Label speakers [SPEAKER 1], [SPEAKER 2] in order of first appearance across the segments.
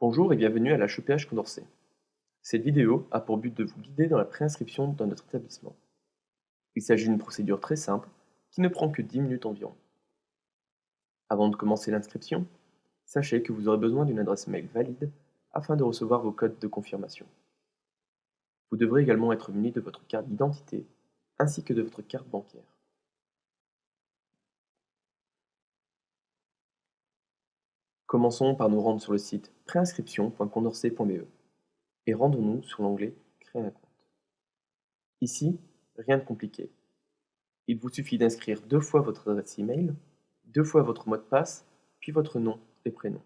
[SPEAKER 1] Bonjour et bienvenue à l'HEPH Condorcet. Cette vidéo a pour but de vous guider dans la préinscription dans notre établissement. Il s'agit d'une procédure très simple qui ne prend que 10 minutes environ. Avant de commencer l'inscription, sachez que vous aurez besoin d'une adresse mail valide afin de recevoir vos codes de confirmation. Vous devrez également être muni de votre carte d'identité ainsi que de votre carte bancaire. Commençons par nous rendre sur le site préinscription.condorcet.be et rendons-nous sur l'onglet Créer un compte. Ici, rien de compliqué. Il vous suffit d'inscrire 2 fois votre adresse email, 2 fois votre mot de passe, puis votre nom et prénom.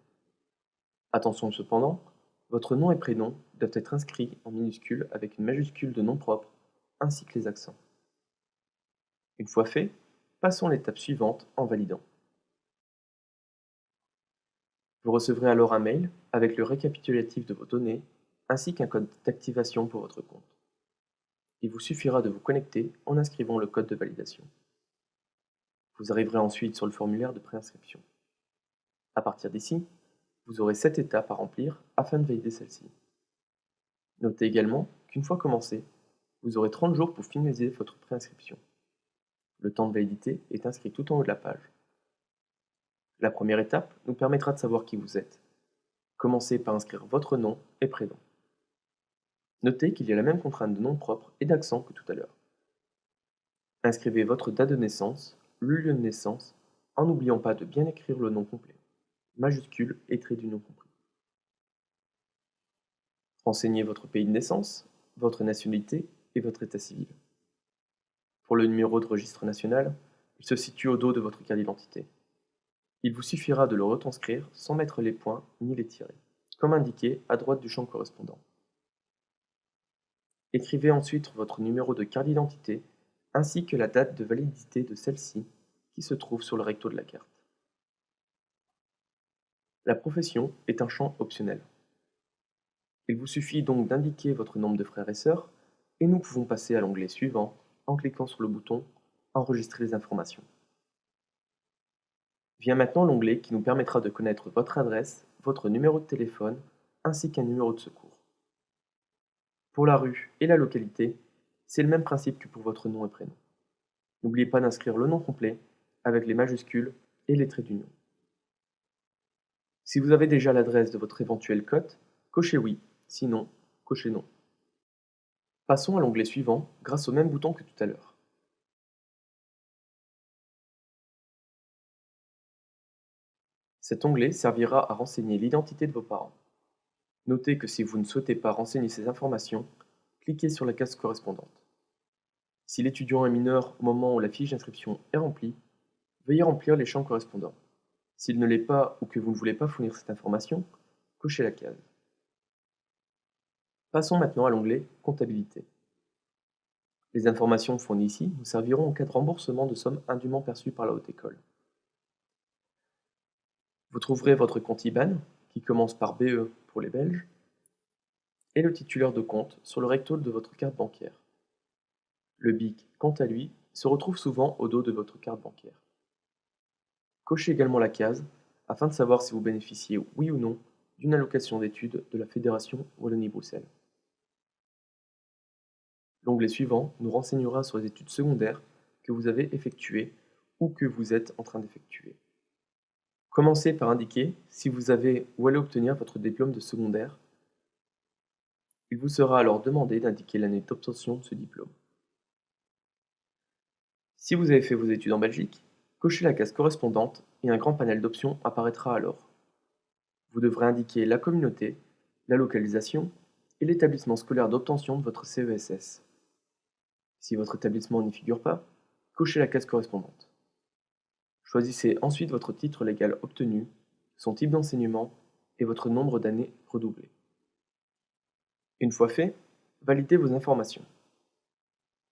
[SPEAKER 1] Attention cependant, votre nom et prénom doivent être inscrits en minuscules avec une majuscule de nom propre, ainsi que les accents. Une fois fait, passons à l'étape suivante en validant. Vous recevrez alors un mail avec le récapitulatif de vos données, ainsi qu'un code d'activation pour votre compte. Il vous suffira de vous connecter en inscrivant le code de validation. Vous arriverez ensuite sur le formulaire de préinscription. À partir d'ici, vous aurez 7 étapes à remplir afin de valider celle-ci. Notez également qu'une fois commencé, vous aurez 30 jours pour finaliser votre préinscription. Le temps de validité est inscrit tout en haut de la page. La première étape nous permettra de savoir qui vous êtes. Commencez par inscrire votre nom et prénom. Notez qu'il y a la même contrainte de nom propre et d'accent que tout à l'heure. Inscrivez votre date de naissance, le lieu de naissance, en n'oubliant pas de bien écrire le nom complet, majuscules et traits d'union compris. Renseignez votre pays de naissance, votre nationalité et votre état civil. Pour le numéro de registre national, il se situe au dos de votre carte d'identité. Il vous suffira de le retranscrire sans mettre les points ni les tirets, comme indiqué à droite du champ correspondant. Écrivez ensuite votre numéro de carte d'identité ainsi que la date de validité de celle-ci qui se trouve sur le recto de la carte. La profession est un champ optionnel. Il vous suffit donc d'indiquer votre nombre de frères et sœurs et nous pouvons passer à l'onglet suivant en cliquant sur le bouton Enregistrer les informations. Vient maintenant l'onglet qui nous permettra de connaître votre adresse, votre numéro de téléphone ainsi qu'un numéro de secours. Pour la rue et la localité, c'est le même principe que pour votre nom et prénom. N'oubliez pas d'inscrire le nom complet avec les majuscules et les traits d'union. Si vous avez déjà l'adresse de votre éventuelle cote, cochez oui, sinon, cochez non. Passons à l'onglet suivant grâce au même bouton que tout à l'heure. Cet onglet servira à renseigner l'identité de vos parents. Notez que si vous ne souhaitez pas renseigner ces informations, cliquez sur la case correspondante. Si l'étudiant est mineur au moment où la fiche d'inscription est remplie, veuillez remplir les champs correspondants. S'il ne l'est pas ou que vous ne voulez pas fournir cette information, cochez la case. Passons maintenant à l'onglet Comptabilité. Les informations fournies ici nous serviront en cas de remboursement de sommes indûment perçues par la haute école. Vous trouverez votre compte IBAN, qui commence par BE pour les Belges, et le titulaire de compte sur le recto de votre carte bancaire. Le BIC, quant à lui, se retrouve souvent au dos de votre carte bancaire. Cochez également la case afin de savoir si vous bénéficiez, oui ou non, d'une allocation d'études de la Fédération Wallonie-Bruxelles. L'onglet suivant nous renseignera sur les études secondaires que vous avez effectuées ou que vous êtes en train d'effectuer. Commencez par indiquer si vous avez ou allez obtenir votre diplôme de secondaire. Il vous sera alors demandé d'indiquer l'année d'obtention de ce diplôme. Si vous avez fait vos études en Belgique, cochez la case correspondante et un grand panel d'options apparaîtra alors. Vous devrez indiquer la communauté, la localisation et l'établissement scolaire d'obtention de votre CESS. Si votre établissement n'y figure pas, cochez la case correspondante. Choisissez ensuite votre titre légal obtenu, son type d'enseignement et votre nombre d'années redoublées. Une fois fait, validez vos informations.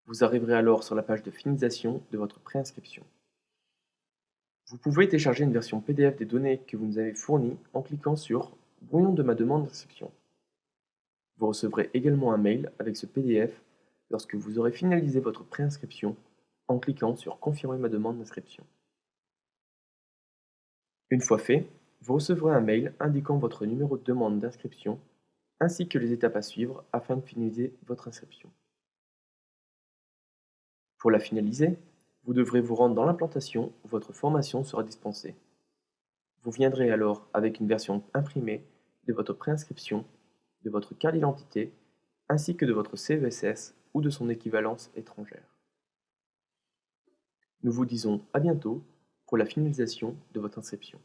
[SPEAKER 1] Vous arriverez alors sur la page de finalisation de votre préinscription. Vous pouvez télécharger une version PDF des données que vous nous avez fournies en cliquant sur « Brouillon de ma demande d'inscription ». Vous recevrez également un mail avec ce PDF lorsque vous aurez finalisé votre préinscription en cliquant sur « Confirmer ma demande d'inscription ». Une fois fait, Vous recevrez un mail indiquant votre numéro de demande d'inscription ainsi que les étapes à suivre afin de finaliser votre inscription. Pour la finaliser, vous devrez vous rendre dans l'implantation où votre formation sera dispensée. Vous viendrez alors avec une version imprimée de votre préinscription, de votre carte d'identité, ainsi que de votre CESS ou de son équivalence étrangère. Nous vous disons à bientôt pour la finalisation de votre inscription.